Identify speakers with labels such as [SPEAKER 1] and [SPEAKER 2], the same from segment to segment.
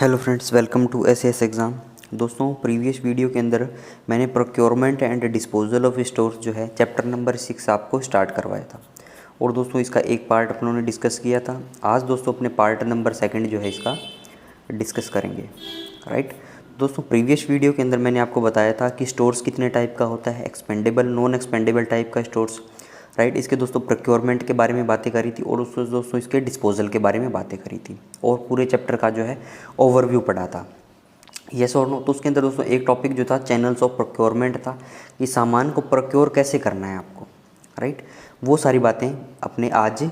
[SPEAKER 1] Hello friends, welcome to SS exam. दोस्तों, previous video के अंदर मैंने procurement and disposal of stores जो है चैप्टर नंबर 6 आपको स्टार्ट करवाया था और दोस्तों इसका एक पार्ट अपनों ने डिस्कस किया था। आज दोस्तों अपने पार्ट नंबर 2 जो है इसका डिस्कस करेंगे। राइट दोस्तों, प्रीवियस वीडियो के अंदर मैंने आपको बताया था कि स्टोर्स कितने टाइप का होता है, एक्सपेंडेबल, नॉन एक्सपेंडेबल टाइप का स्टोर्स। राइट, इसके दोस्तों प्रोक्योरमेंट के बारे में बातें करी थी और उससे दोस्तों इसके डिस्पोजल के बारे में बातें करी थी और पूरे चैप्टर का जो है ओवरव्यू पढ़ा था। यस और नो। तो उसके अंदर दोस्तों एक टॉपिक जो था चैनल्स ऑफ प्रोक्योरमेंट था कि सामान को प्रोक्योर कैसे करना है आपको। राइट, वो सारी बातें अपने आज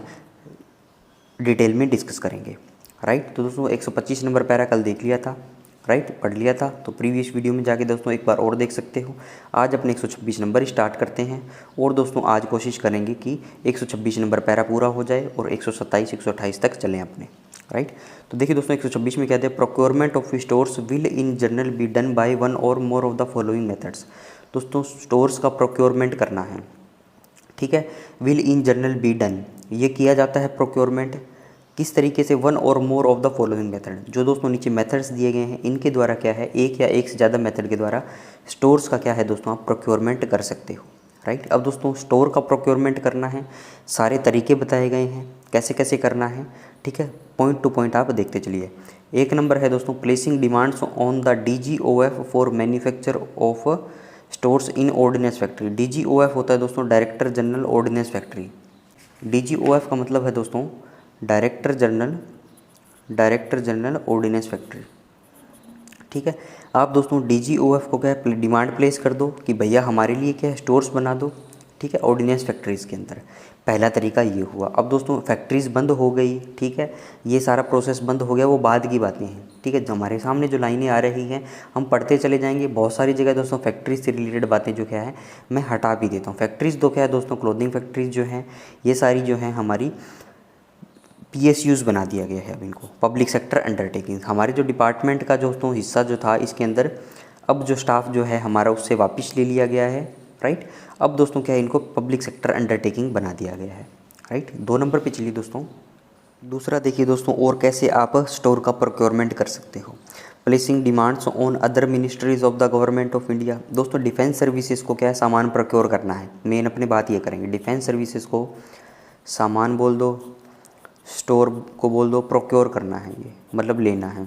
[SPEAKER 1] डिटेल में डिस्कस करेंगे। राइट, तो दोस्तों 125 नंबर पैरा कल देख लिया था, राइट, पढ़ लिया था। तो प्रीवियस वीडियो में जाके दोस्तों एक बार और देख सकते हो। आज अपने 126 नंबर स्टार्ट करते हैं और दोस्तों आज कोशिश करेंगे कि 126 नंबर पैरा पूरा हो जाए और 127 128 तक चलें अपने। राइट, तो देखिए दोस्तों 126 में कहते हैं procurement of stores will in general be done by one और more of the following methods. दोस्तों स्टोर्स का प्रोक्योरमेंट करना है, ठीक है। Will in general be done, ये किया जाता है प्रोक्योरमेंट किस तरीके से, वन और more of the following method. जो दोस्तों नीचे मेथड्स दिए गए हैं इनके द्वारा क्या है, एक या एक से ज़्यादा मेथड के द्वारा स्टोर्स का क्या है दोस्तों आप प्रोक्योरमेंट कर सकते हो। राइट, अब दोस्तों स्टोर का प्रोक्योरमेंट करना है, सारे तरीके बताए गए हैं कैसे कैसे करना है, ठीक है। पॉइंट टू पॉइंट आप देखते चलिए। एक नंबर है दोस्तों placing demands on the DGOF for manufacture of stores in ordnance factory. DGOF होता है दोस्तों director general ordnance factory. DGOF का मतलब है दोस्तों डायरेक्टर जनरल ऑर्डिनेंस फैक्ट्री, ठीक है। आप दोस्तों DGOF को क्या है डिमांड प्लेस कर दो कि भैया हमारे लिए क्या है स्टोर्स बना दो, ठीक है, ऑर्डिनेंस फैक्ट्रीज़ के अंदर। पहला तरीका ये हुआ। अब दोस्तों फैक्ट्रीज़ बंद हो गई, ठीक है, ये सारा प्रोसेस बंद हो गया, वो बाद की बातें हैं, ठीक है। हमारे सामने जो लाइनें आ रही हैं हम पढ़ते चले जाएंगे। बहुत सारी जगह दोस्तों फैक्ट्रीज से रिलेटेड बातें जो क्या है मैं हटा भी देता हूँ। फैक्ट्रीज़ तो क्या है दोस्तों क्लोथिंग फैक्ट्रीज जो हैं ये सारी जो हैं हमारी PSUs बना दिया गया है। अब इनको पब्लिक सेक्टर अंडरटेकिंग, हमारे जो डिपार्टमेंट का दोस्तों हिस्सा जो था इसके अंदर अब जो स्टाफ जो है हमारा उससे वापस ले लिया गया है। राइट, अब दोस्तों क्या है इनको पब्लिक सेक्टर अंडरटेकिंग बना दिया गया है। राइट, 2 नंबर पे चलिए दोस्तों। दूसरा देखिए दोस्तों और कैसे आप स्टोर का प्रोक्योरमेंट कर सकते हो। Placing demands on other ministries of the government of India. दोस्तों डिफेंस सर्विसेज को क्या है सामान प्रोक्योर करना है। मेन अपने बात ये करेंगे, डिफेंस सर्विसेज को सामान बोल दो, स्टोर को बोल दो, प्रोक्योर करना है, ये मतलब लेना है,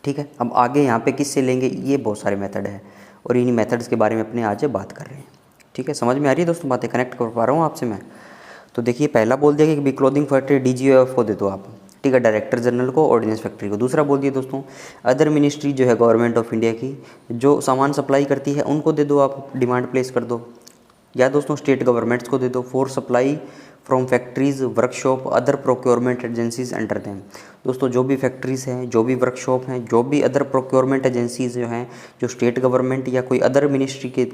[SPEAKER 1] ठीक है। अब आगे यहाँ पे किससे लेंगे, ये बहुत सारे मेथड है और इन्हीं मेथड्स के बारे में अपने आज बात कर रहे हैं, ठीक है। समझ में आ रही है दोस्तों बातें, कनेक्ट कर पा रहा हूँ आपसे मैं। तो देखिए पहला बोल दिया कि क्लोथिंग फैक्ट्री DGOF को दे दो आप, ठीक है, डायरेक्टर जनरल को, ऑर्डिनेंस फैक्ट्री को। दूसरा बोल दिया दोस्तों अदर मिनिस्ट्री जो है गवर्नमेंट ऑफ इंडिया की जो सामान सप्लाई करती है उनको दे दो आप, डिमांड प्लेस कर दो। या दोस्तों स्टेट गवर्नमेंट्स को दे दो for supply from factories workshop other procurement agencies under them. दोस्तों जो भी फैक्ट्रीज़ हैं, जो भी वर्कशॉप हैं, जो भी अदर प्रोक्योरमेंट एजेंसीज जो हैं जो स्टेट गवर्नमेंट या कोई अदर मिनिस्ट्री के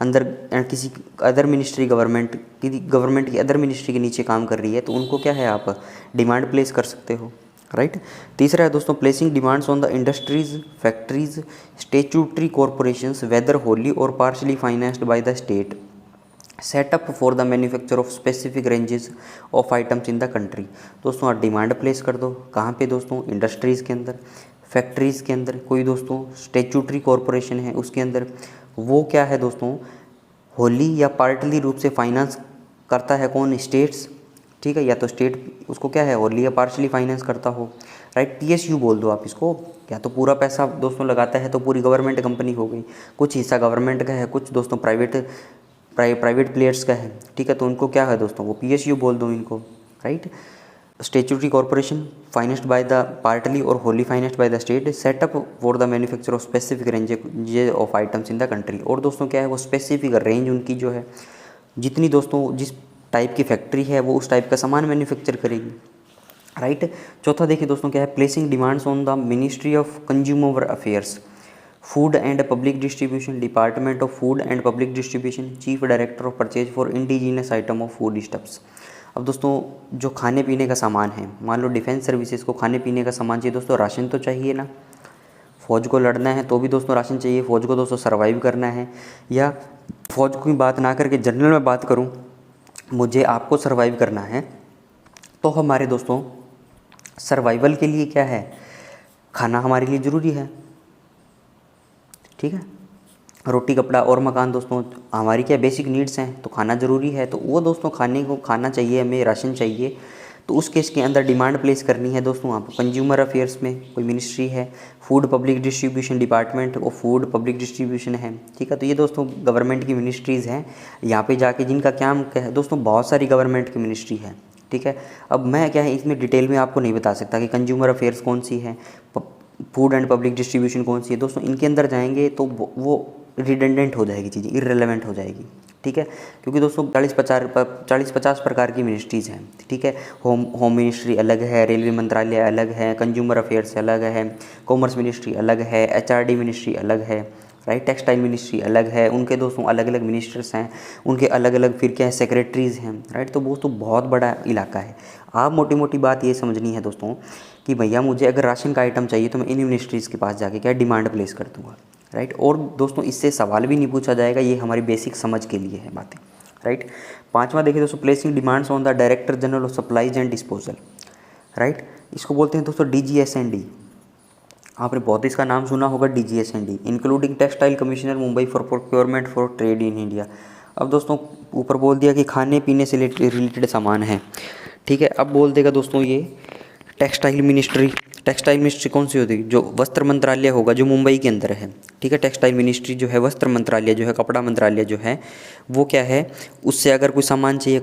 [SPEAKER 1] अंदर किसी अदर मिनिस्ट्री गवर्नमेंट की अदर मिनिस्ट्री के नीचे काम कर रही है तो उनको क्या है आप डिमांड प्लेस कर सकते हो। राइट, तीसरा है दोस्तों placing demands on the industries factories statutory corporations whether wholly और partially financed by the state set up for the manufacture of specific ranges of items in the country. दोस्तों आप डिमांड प्लेस कर दो कहाँ पे दोस्तों, इंडस्ट्रीज़ के अंदर, फैक्ट्रीज़ के अंदर। कोई दोस्तों स्टेचूटरी कॉरपोरेशन है उसके अंदर, वो क्या है दोस्तों होली या पार्टली रूप से फाइनेंस करता है कौन, स्टेट्स, ठीक है, या तो स्टेट उसको क्या है होली या पार्शली फाइनेंस करता हो। राइट, PSU बोल दो आप इसको। या तो पूरा पैसा दोस्तों लगाता है तो पूरी गवर्नमेंट कंपनी हो गई, कुछ हिस्सा गवर्नमेंट का है, कुछ दोस्तों प्राइवेट प्लेयर्स का है, ठीक है, तो उनको क्या है दोस्तों वो PSU बोल दो इनको। Right, statutory corporation financed by the partly और wholly financed by the state set up for the manufacture of specific range of items in the country. और दोस्तों क्या है वो स्पेसिफिक रेंज उनकी जो है जितनी दोस्तों जिस टाइप की फैक्ट्री है वो उस टाइप का सामान मैन्युफैक्चर करेगी। राइट, चौथा देखिए दोस्तों क्या है placing demands on the ministry of consumer affairs food and public distribution, department of food and public distribution, chief director of purchase for indigenous item of food stuffs. अब दोस्तों जो खाने पीने का सामान है, मान लो डिफेंस सर्विसेज को खाने पीने का सामान चाहिए दोस्तों, राशन तो चाहिए ना, फ़ौज को लड़ना है तो भी दोस्तों राशन चाहिए, फ़ौज को दोस्तों सर्वाइव करना है। या फ़ौज की बात ना करके जनरल में बात करूँ, मुझे आपको सर्वाइव करना है तो हमारे दोस्तों सर्वाइवल के लिए क्या है खाना हमारे लिए ज़रूरी है, ठीक है। रोटी कपड़ा और मकान दोस्तों हमारी क्या बेसिक नीड्स हैं, तो खाना ज़रूरी है, तो वो दोस्तों खाने को खाना चाहिए, हमें राशन चाहिए। तो उस केस के अंदर डिमांड प्लेस करनी है दोस्तों आपको कंज्यूमर अफेयर्स में कोई मिनिस्ट्री है, फूड पब्लिक डिस्ट्रीब्यूशन डिपार्टमेंट और फूड पब्लिक डिस्ट्रीब्यूशन है, ठीक है। तो ये दोस्तों गवर्नमेंट की मिनिस्ट्रीज़ हैं, यहाँ पे जाके जिनका क्या है दोस्तों, बहुत सारी गवर्नमेंट की मिनिस्ट्री है, ठीक है। अब मैं क्या है इसमें डिटेल में आपको नहीं बता सकता कि कंज्यूमर अफेयर्स कौन सी है, फूड एंड पब्लिक डिस्ट्रीब्यूशन कौन सी है दोस्तों। इनके अंदर जाएंगे तो वो रिडेंडेंट हो जाएगी चीज़ें, इररेलेवेंट हो जाएगी, ठीक है। क्योंकि दोस्तों 40-50 प्रकार की मिनिस्ट्रीज़ हैं, ठीक है। होम मिनिस्ट्री अलग है, रेलवे मंत्रालय अलग है, कंज्यूमर अफेयर्स अलग है, कॉमर्स मिनिस्ट्री अलग है, HRD मिनिस्ट्री अलग है, राइट। टेक्सटाइल मिनिस्ट्री अलग है, उनके दोस्तों अलग अलग मिनिस्टर्स हैं, उनके अलग अलग फिर क्या है सेक्रेटरीज़ हैं, राइट। तो वो तो बहुत बड़ा इलाका है। आप मोटी मोटी बात ये समझनी है दोस्तों कि भैया मुझे अगर राशन का आइटम चाहिए तो मैं इन मिनिस्ट्रीज़ के पास जाके क्या डिमांड प्लेस कर दूँगा, राइट। और दोस्तों इससे सवाल भी नहीं पूछा जाएगा, ये हमारी बेसिक समझ के लिए है बातें, राइट। पांचवा देखिए दोस्तों, placing demands on the director general of supplies and disposal, right. इसको बोलते हैं दोस्तों DGSND। आपने बहुत इसका नाम सुना होगा DGSND, including textile commissioner Mumbai for procurement for trade in India. अब दोस्तों ऊपर बोल दिया कि खाने पीने से रिलेटेड सामान है, ठीक है। अब बोल देगा दोस्तों ये टेक्सटाइल मिनिस्ट्री कौन सी होती है, जो वस्त्र मंत्रालय होगा जो मुंबई के अंदर है, ठीक है। टेक्सटाइल मिनिस्ट्री जो है, वस्त्र मंत्रालय जो है, कपड़ा मंत्रालय जो है वो क्या है, उससे अगर कोई सामान चाहिए,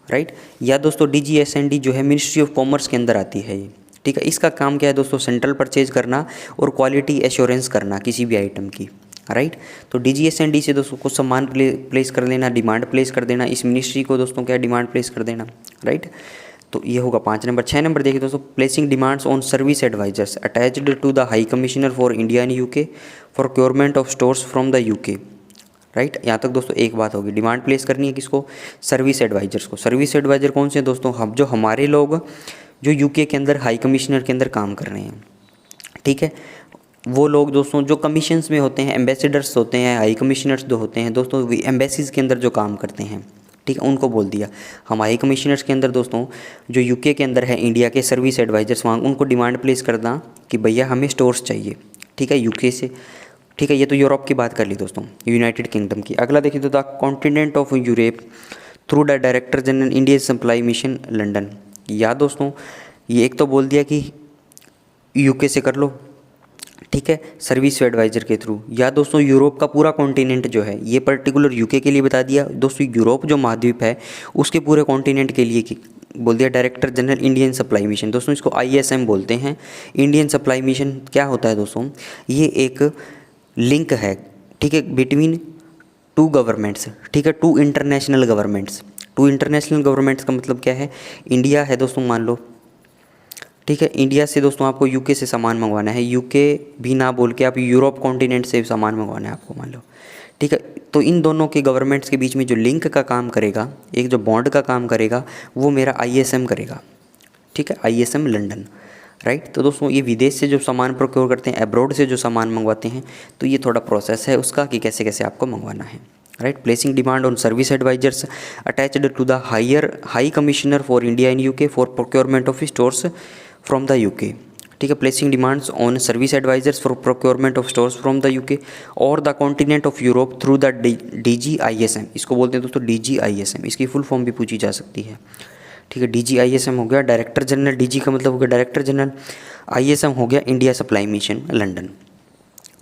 [SPEAKER 1] राइट। या दोस्तों DGSND जो है मिनिस्ट्री ऑफ कॉमर्स के अंदर आती है ये, ठीक है। इसका काम क्या है दोस्तों, सेंट्रल परचेज करना और क्वालिटी एश्योरेंस करना किसी भी आइटम की, राइट। तो DGSND से दोस्तों कुछ सामान प्लेस कर देना, डिमांड प्लेस कर देना, इस मिनिस्ट्री को दोस्तों क्या डिमांड प्लेस कर देना, राइट। तो ये होगा 5 नंबर। 6 नंबर देखिए दोस्तों, placing demands on service advisers attached to the high commissioner for India and UK for procurement of stores from the UK, right. यहाँ तक दोस्तों एक बात होगी, डिमांड प्लेस करनी है किसको, सर्विस एडवाइजर्स को। सर्विस एडवाइजर कौन से हैं दोस्तों, हम जो हमारे लोग जो UK के अंदर हाई कमिश्नर के अंदर काम कर रहे हैं, ठीक है। वो लोग दोस्तों जो कमीशंस में होते हैं, एम्बेसडर्स होते हैं, हाई कमिश्नर्स जो होते हैं दोस्तों, एम्बेसीज़ के अंदर जो काम करते हैं, ठीक है, उनको बोल दिया। हम हाई कमिश्नर्स के अंदर दोस्तों जो UK के अंदर है, इंडिया के सर्विस एडवाइजर्स, वहाँ उनको डिमांड प्लेस करना कि भैया हमें स्टोर्स चाहिए, ठीक है, UK से, ठीक है। ये तो यूरोप की बात कर ली दोस्तों, यूनाइटेड किंगडम की। अगला देखिए तो the continent of Europe through the director general Indian supply mission London. या दोस्तों ये एक तो बोल दिया कि UK से कर लो, ठीक है, सर्विस एडवाइज़र के थ्रू। या दोस्तों यूरोप का पूरा कॉन्टिनेंट जो है, ये पर्टिकुलर UK के लिए बता दिया दोस्तों, यूरोप जो महाद्वीप है उसके पूरे कॉन्टिनेंट के लिए बोल दिया director general Indian supply mission. दोस्तों इसको ISM बोलते हैं। इंडियन सप्लाई मिशन क्या होता है दोस्तों, ये एक लिंक है, ठीक है, बिटवीन टू गवर्नमेंट्स, ठीक है, to international governments. To international governments का मतलब क्या है, इंडिया है दोस्तों मान लो, ठीक है, इंडिया से दोस्तों आपको UK से सामान मंगवाना है, UK भी ना बोल के आप यूरोप कॉन्टिनेंट से सामान मंगवाना है आपको मान लो, ठीक है। तो इन दोनों के गवर्नमेंट्स के बीच में जो लिंक का काम करेगा, एक जो बॉन्ड का काम करेगा, वो मेरा ISM करेगा, ठीक है, ISM लंदन, राइट। तो दोस्तों ये विदेश से जो सामान प्रोक्योर करते हैं, अब्रॉड से जो सामान मंगवाते हैं, तो ये थोड़ा प्रोसेस है उसका कि कैसे कैसे आपको मंगवाना है, right. Placing demand on service advisers attached to the high commissioner for India and UK for procurement of stores from the UK, ठीक है। Placing demands on service advisers for procurement of stores from the UK और the continent of Europe through the DGISM। इसको बोलते हैं दोस्तों DGISM, इसकी full form भी पूछी जा सकती है, ठीक है। DGISM हो गया डायरेक्टर जनरल, DG का मतलब हो गया डायरेक्टर जनरल, ISM हो गया India supply mission London,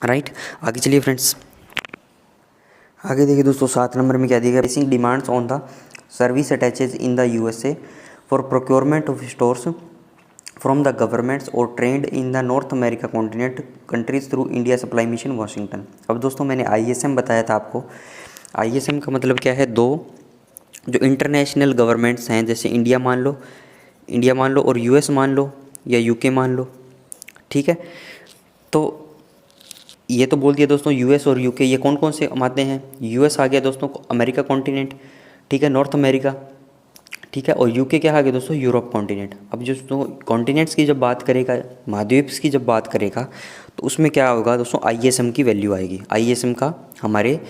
[SPEAKER 1] right. आगे चलिए फ्रेंड्स, आगे देखिए दोस्तों 7 नंबर में क्या दिया गया, placing demands on the service attaches in the USA for procurement of stores from the governments और trade in the North America continent countries through India supply mission Washington. अब दोस्तों मैंने ISM बताया था आपको, ISM का मतलब क्या है, दो जो इंटरनेशनल गवर्नमेंट्स हैं, जैसे इंडिया मान लो और US मान लो या UK मान लो, ठीक है। तो ये तो बोल दिया दोस्तों US और UK, ये कौन कौन से आते हैं, US आ गया दोस्तों अमेरिका कॉन्टिनेंट, ठीक है, नॉर्थ अमेरिका, ठीक है, और UK क्या आ गया दोस्तों यूरोप कॉन्टिनेंट। अब जो दोस्तों कॉन्टिनेंट्स की जब बात करेगा, महाद्वीप की जब बात करेगा, तो उसमें क्या होगा दोस्तों, ISM की वैल्यू आएगी, ISM का हमारे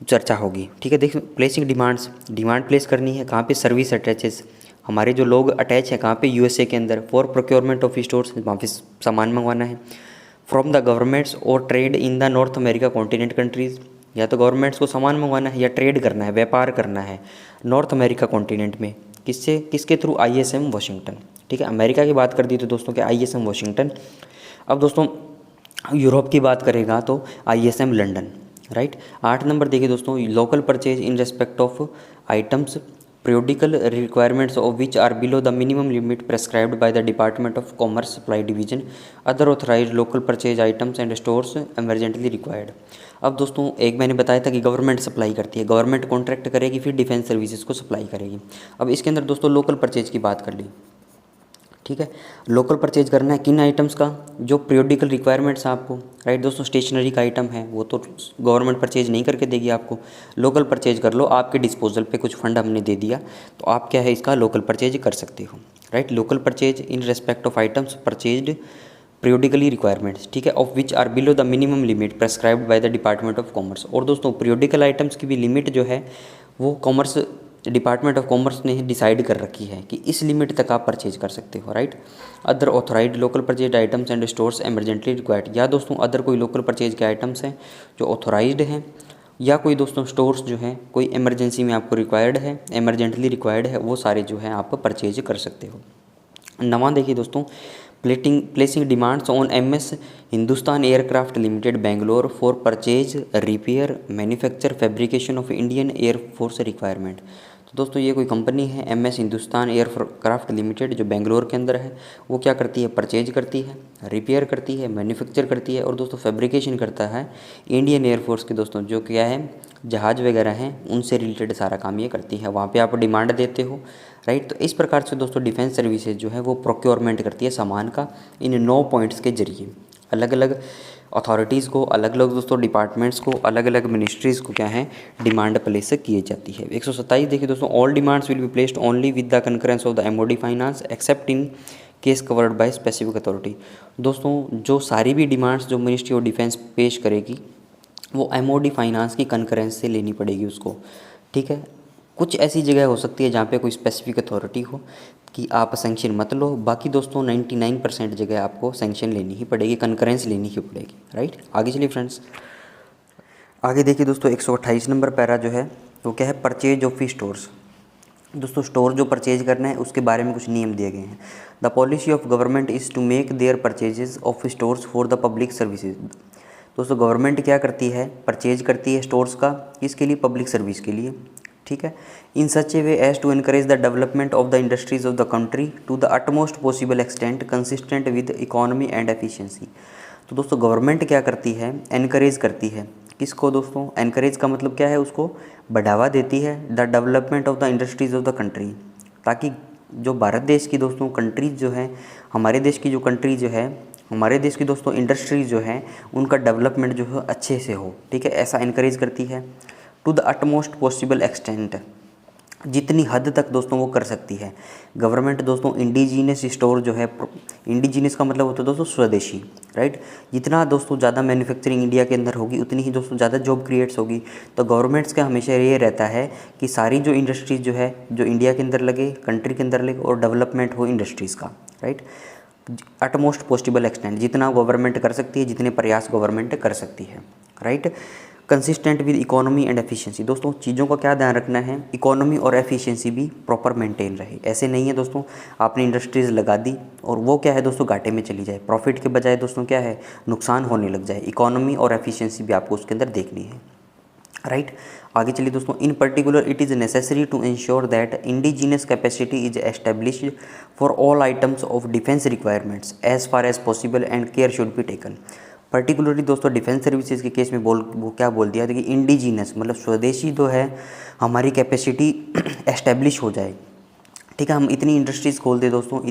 [SPEAKER 1] चर्चा होगी, ठीक है। देखिए प्लेसिंग डिमांड्स, डिमांड प्लेस करनी है कहाँ पे, सर्विस अटैचेस, हमारे जो लोग अटैच है कहाँ पे, USA के अंदर, फॉर प्रोक्योरमेंट ऑफ स्टोर्स, वहाँ पे सामान मंगवाना है, फ्रॉम द गवर्नमेंट्स और trade in the North America continent countries, या तो गवर्नमेंट्स को सामान मंगवाना है या ट्रेड करना है, व्यापार करना है नॉर्थ अमेरिका कॉन्टिनेंट में, किससे, किसके थ्रू, ISM वाशिंगटन। ठीक है, अमेरिका की बात कर दी तो दोस्तों क्या ISM वाशिंगटन। अब दोस्तों यूरोप की बात करेगा तो ISM लंदन, राइट। 8 नंबर देखिए दोस्तों, local purchase in respect of items periodical requirements of which are below the minimum limit prescribed by the Department of Commerce Supply Division, other authorized local purchase items and stores emergently required। अब दोस्तों एक मैंने बताया था कि government supply करती है, government contract करेगी फिर डिफेंस सर्विसेज को सप्लाई करेगी। अब इसके अंदर दोस्तों लोकल परचेज की बात कर ली। ठीक है, लोकल परचेज करना है किन आइटम्स का, जो पीरियोडिकल रिक्वायरमेंट्स हैं आपको, राइट दोस्तों। स्टेशनरी का आइटम है वो तो गवर्नमेंट परचेज नहीं करके देगी आपको, लोकल परचेज कर लो, आपके डिस्पोजल पे कुछ फंड हमने दे दिया तो आप क्या है इसका लोकल परचेज कर सकते हो, right. Local purchase in respect of items purchased periodically requirements, ठीक है, of which are below the minimum limit prescribed by the department of commerce. और दोस्तों पीरियोडिकल आइटम्स की भी लिमिट जो है वो कॉमर्स, डिपार्टमेंट ऑफ कॉमर्स ने डिसाइड कर रखी है कि इस लिमिट तक आप परचेज कर सकते हो, right. Other authorised local purchase items and stores emergently required, या दोस्तों अदर कोई लोकल परचेज के आइटम्स हैं जो ऑथोराइज्ड हैं, या कोई दोस्तों स्टोर्स जो हैं कोई इमरजेंसी में आपको रिक्वायर्ड है, एमरजेंटली रिक्वायर्ड है, वो सारे जो हैं आप परचेज कर सकते हो। 9वां देखिए दोस्तों, placing demands on MS Hindustan aircraft limited Bangalore for purchase repair manufacture fabrication of Indian air force requirement. तो दोस्तों ये कोई कंपनी है MS हिंदुस्तान एयरक्राफ्ट लिमिटेड जो बेंगलोर के अंदर है, वो क्या करती है, परचेज करती है, रिपेयर करती है, मैन्युफैक्चर करती है और दोस्तों फैब्रिकेशन करता है इंडियन एयरफोर्स के दोस्तों जो क्या है जहाज़ वगैरह हैं उनसे रिलेटेड सारा काम ये करती है। वहाँ पे आप डिमांड देते हो, राइट। तो इस प्रकार से दोस्तों डिफेंस सर्विसेज जो है वो प्रोक्योरमेंट करती है सामान का इन 9 पॉइंट्स के जरिए। अलग अलग अथॉरिटीज़ को, अलग अलग दोस्तों डिपार्टमेंट्स को, अलग अलग मिनिस्ट्रीज़ को क्या है डिमांड प्लेस किए जाती है। 127 देखिए दोस्तों, all demands will be placed only with the concurrence of the MOD finance accept in case covered by specific authority. दोस्तों जो सारी भी डिमांड्स जो मिनिस्ट्री ऑफ डिफेंस पेश करेगी वो MOD फाइनेंस की कंकरेंस से लेनी पड़ेगी उसको, ठीक है। कुछ ऐसी जगह हो सकती है जहाँ पे कोई स्पेसिफिक अथॉरिटी हो कि आप सेंक्शन मत लो, बाकी दोस्तों 99% जगह आपको सेंक्शन लेनी ही पड़ेगी, कंकरेंस लेनी ही पड़ेगी, राइट। आगे चलिए फ्रेंड्स, आगे देखिए दोस्तों 128 नंबर पैरा जो है वो क्या है, परचेज ऑफ स्टोर्स। दोस्तों स्टोर जो परचेज करना है उसके बारे में कुछ नियम दिए गए हैं। The policy of government is to make their purchases of stores for the public services. दोस्तों गवर्नमेंट क्या करती है, परचेज करती है स्टोर्स का, किसके लिए, पब्लिक सर्विस के लिए, ठीक है। In such a way as to encourage the development of the industries of the country to the utmost possible extent consistent with economy and efficiency. तो दोस्तों गवर्नमेंट क्या करती है, एनकरेज करती है किसको दोस्तों, एनकरेज का मतलब क्या है, उसको बढ़ावा देती है the development of the industries of the country, ताकि जो भारत देश की दोस्तों कंट्रीज जो है, हमारे देश की जो कंट्री जो है, हमारे देश की दोस्तों इंडस्ट्रीज जो है उनका डेवलपमेंट जो है अच्छे से हो, ठीक है, ऐसा इनकरेज करती है। To the utmost possible extent, जितनी हद तक दोस्तों वो कर सकती है गवर्नमेंट दोस्तों। इंडिजीनियस स्टोर जो है, इंडिजीनियस का मतलब होता है दोस्तों स्वदेशी, राइट। जितना दोस्तों ज़्यादा मैन्युफैक्चरिंग इंडिया के अंदर होगी उतनी ही दोस्तों ज़्यादा जॉब क्रिएट्स होगी। तो गवर्नमेंट्स का हमेशा ये रहता है कि सारी जो इंडस्ट्रीज जो है जो इंडिया के अंदर लगे, कंट्री के अंदर लगे और डेवलपमेंट हो इंडस्ट्रीज़ का, राइट। अटमोस्ट पॉसिबल एक्सटेंट, जितना गवर्नमेंट कर सकती है, जितने प्रयास गवर्नमेंट कर सकती है, right. Consistent with economy and efficiency, दोस्तों चीज़ों का क्या ध्यान रखना है, इकोनॉमी और एफिशिएंसी भी प्रॉपर मेंटेन रहे। ऐसे नहीं है दोस्तों आपने इंडस्ट्रीज़ लगा दी और वो क्या है दोस्तों घाटे में चली जाए, प्रॉफिट के बजाय दोस्तों क्या है नुकसान होने लग जाए। इकोनॉमी और एफिशिएंसी भी आपको उसके अंदर देखनी है, राइट। आगे चलिए दोस्तों, in particular it is necessary to ensure that indigenous capacity is established for all items of defence requirements as far as possible and care should be taken. Particularly दोस्तों डिफेंस सर्विसेज के case में वो क्या बोल दिया था कि indigenous मतलब स्वदेशी जो है हमारी कैपेसिटी एस्टेब्लिश हो जाए, ठीक है। हम इतनी इंडस्ट्रीज़ खोल दें दोस्तों,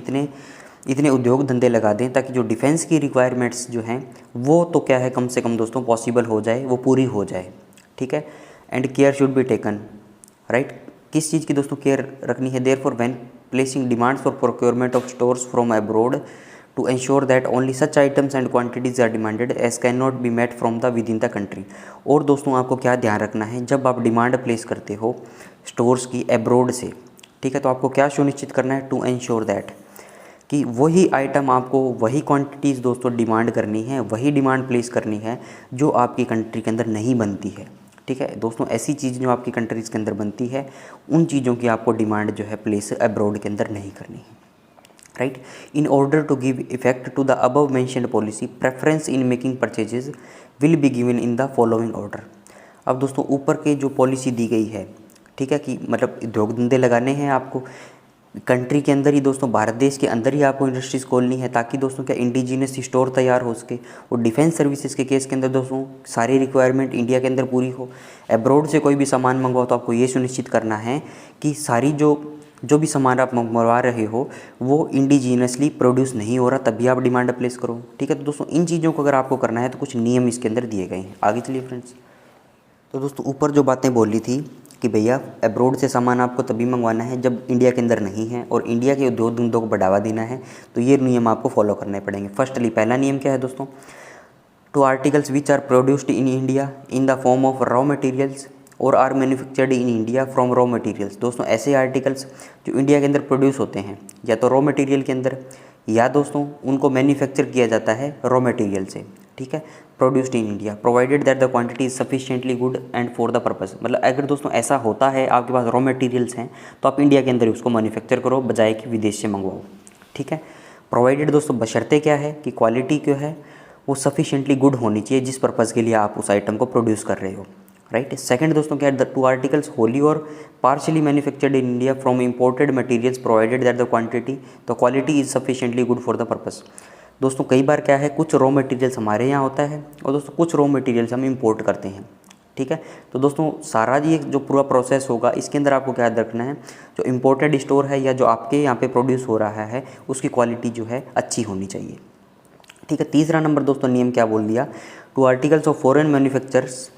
[SPEAKER 1] इतने उद्योग धंधे लगा दें ताकि जो डिफेंस की रिक्वायरमेंट्स जो हैं वो तो क्या है कम से कम दोस्तों पॉसिबल हो जाए, वो पूरी हो जाए, ठीक है। And care should be taken, right. किस चीज़ की दोस्तों केयर रखनी है, therefore when placing demands for procurement of stores from abroad to ensure that only such items and quantities are demanded as cannot be met from the within the country। और दोस्तों आपको क्या ध्यान रखना है, जब आप डिमांड प्लेस करते हो स्टोर्स की एब्रोड से, ठीक है, तो आपको क्या सुनिश्चित करना है, टू एंश्योर दैट कि वही आइटम आपको वही क्वांटिटीज़ दोस्तों डिमांड करनी है, वही डिमांड प्लेस करनी है जो आपकी कंट्री के अंदर नहीं बनती है। ठीक है दोस्तों, ऐसी चीज़ जो आपकी कंट्रीज़ के अंदर बनती है उन चीज़ों की आपको डिमांड जो है प्लेस अब्रॉड के अंदर नहीं करनी है। Right, in order to give effect to the above mentioned policy, preference in making purchases will be given in the following order. अब दोस्तों ऊपर के जो पॉलिसी दी गई है, ठीक है, कि मतलब उद्योग धंधे लगाने हैं आपको कंट्री के अंदर ही दोस्तों, भारत देश के अंदर ही आपको इंडस्ट्रीज़ खोलनी है ताकि दोस्तों क्या इंडिजिनस स्टोर तैयार हो सके। और डिफेंस सर्विसेज के केस के अंदर दोस्तों सारी रिक्वायरमेंट इंडिया के अंदर पूरी हो। अब्रॉड से कोई भी सामान मंगवाओ तो आपको ये सुनिश्चित करना है कि सारी जो भी सामान आप मंगवा रहे हो वो इंडिजीनसली प्रोड्यूस नहीं हो रहा, तभी आप डिमांड प्लेस करो। ठीक है, तो दोस्तों इन चीज़ों को अगर आपको करना है तो कुछ नियम इसके अंदर दिए गए हैं। आगे चलिए फ्रेंड्स। तो दोस्तों ऊपर जो बातें बोली थी कि भैया अब्रॉड से सामान आपको तभी मंगवाना है जब इंडिया के अंदर नहीं है और इंडिया के उद्योग धंधों को बढ़ावा देना है, तो ये नियम आपको फॉलो करने पड़ेंगे। फर्स्टली पहला नियम क्या है दोस्तों, to articles which are produced in India in the form of raw materials और are manufactured in India from raw materials. दोस्तों ऐसे आर्टिकल्स जो इंडिया के अंदर प्रोड्यूस होते हैं या तो रॉ मटेरियल के अंदर या दोस्तों उनको मैन्युफैक्चर किया जाता है रॉ मटेरियल से। ठीक है, produced in India provided that the quantity is sufficiently good and for the purpose. मतलब अगर दोस्तों ऐसा होता है आपके पास रॉ मटेरियल्स हैं तो आप इंडिया के अंदर ही उसको मैन्युफैक्चर करो बजाय कि विदेश से मंगवाओ। ठीक है, प्रोवाइडेड दोस्तों बशर्ते क्या है कि क्वालिटी जो है वो सफिशिएंटली गुड होनी चाहिए जिस पर्पज़ के लिए आप उस आइटम को प्रोड्यूस कर रहे हो। राइट, सेकंड दोस्तों क्या है, द टू आर्टिकल्स होली और partially manufactured in India from imported materials provided that the quality is sufficiently good for the purpose. दोस्तों कई बार क्या है, कुछ रॉ मटेरियल्स हमारे यहाँ होता है और दोस्तों कुछ रॉ मटेरियल्स हम इंपोर्ट करते हैं। ठीक है, तो दोस्तों सारा ये जो पूरा प्रोसेस होगा इसके अंदर आपको क्या याद रखना है, जो इंपोर्टेड स्टोर है या जो आपके यहाँ पे प्रोड्यूस हो रहा है उसकी क्वालिटी जो है अच्छी होनी चाहिए। ठीक है, तीसरा नंबर दोस्तों नियम क्या बोल दिया, to articles of foreign manufacturers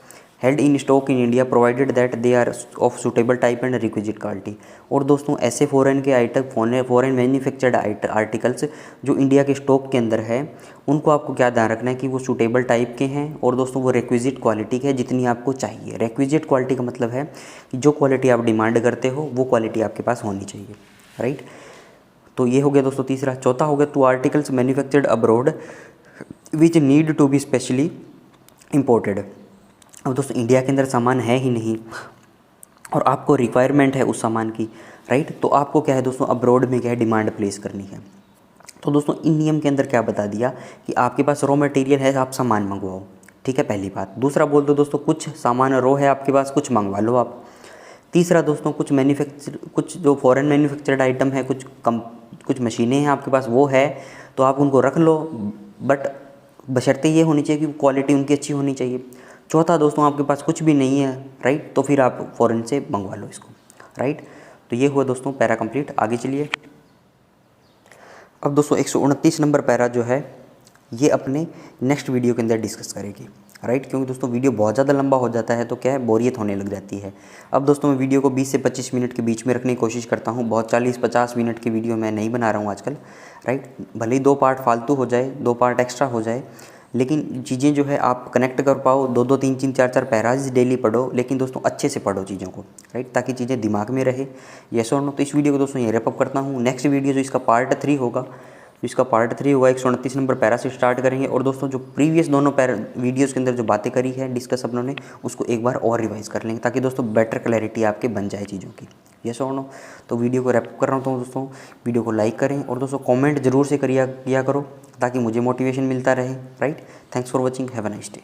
[SPEAKER 1] held in stock in India provided that they are of suitable type and requisite quality. और दोस्तों ऐसे फॉरेन के आइटम फॉरेन मैन्युफैक्चर्ड आर्टिकल्स जो इंडिया के स्टॉक के अंदर है उनको आपको क्या ध्यान रखना है कि वो सूटेबल टाइप के हैं और दोस्तों वो रिक्विजिट क्वालिटी के जितनी आपको चाहिए। रिक्विजिट क्वालिटी का मतलब है कि जो क्वालिटी आप डिमांड करते हो वो क्वालिटी आपके पास होनी चाहिए। राइट, तो ये हो गया दोस्तों तीसरा। चौथा हो गया, to articles manufactured abroad which need to be specially imported. अब दोस्तों इंडिया के अंदर सामान है ही नहीं और आपको रिक्वायरमेंट है उस सामान की। राइट, तो आपको क्या है दोस्तों अब्रॉड में क्या है डिमांड प्लेस करनी है। तो दोस्तों इन नियम के अंदर क्या बता दिया कि आपके पास रॉ मटेरियल है, आप सामान मंगवाओ। ठीक है, पहली बात। दूसरा बोल दो दोस्तों कुछ सामान रॉ है आपके पास, कुछ मंगवा लो आप। तीसरा दोस्तों कुछ जो फॉरेन मैन्युफैक्चर्ड आइटम है, कुछ मशीनें हैं आपके पास वो है तो आप उनको रख लो, बट बशर्ते ये होनी चाहिए कि क्वालिटी उनकी अच्छी होनी चाहिए। चौथा दोस्तों आपके पास कुछ भी नहीं है, राइट, तो फिर आप फॉरेन से मंगवा लो इसको। राइट, तो ये हुआ दोस्तों पैरा कंप्लीट। आगे चलिए। अब दोस्तों 129 नंबर पैरा जो है ये अपने नेक्स्ट वीडियो के अंदर डिस्कस करेगी। राइट, क्योंकि दोस्तों वीडियो बहुत ज़्यादा लंबा हो जाता है तो क्या है बोरियत होने लग जाती है। अब दोस्तों मैं वीडियो को 20 से 25 मिनट के बीच में रखने की कोशिश करता हूँ, बहुत 40-50 मिनट की वीडियो मैं नहीं बना रहा हूँ आजकल। राइट, भले ही 2 पार्ट फालतू हो जाए, 2 पार्ट एक्स्ट्रा हो जाए, लेकिन चीज़ें जो है आप कनेक्ट कर पाओ। 2-2, 3-3, 4-4 पैराज डेली पढ़ो, लेकिन दोस्तों अच्छे से पढ़ो चीज़ों को। राइट, ताकि चीज़ें दिमाग में रहे। यस और नो। तो इस वीडियो को दोस्तों ये रैप अप करता हूँ। नेक्स्ट वीडियो जो इसका पार्ट 3 होगा, 129 नंबर पैरा से स्टार्ट करेंगे। और दोस्तों जो प्रीवियस दोनों वीडियोज़ के अंदर जो बातें करी है डिस्कस अपनों ने, उसको एक बार और रिवाइज कर लेंगे ताकि दोस्तों बेटर क्लैरिटी आपके बन जाए चीज़ों की। यस और नो। तो वीडियो को रैप अप कर रहा हूँ दोस्तों। वीडियो को लाइक करें और दोस्तों कमेंट जरूर से किया करो ताकि मुझे मोटिवेशन मिलता रहे। Right, thanks for watching, have a nice day.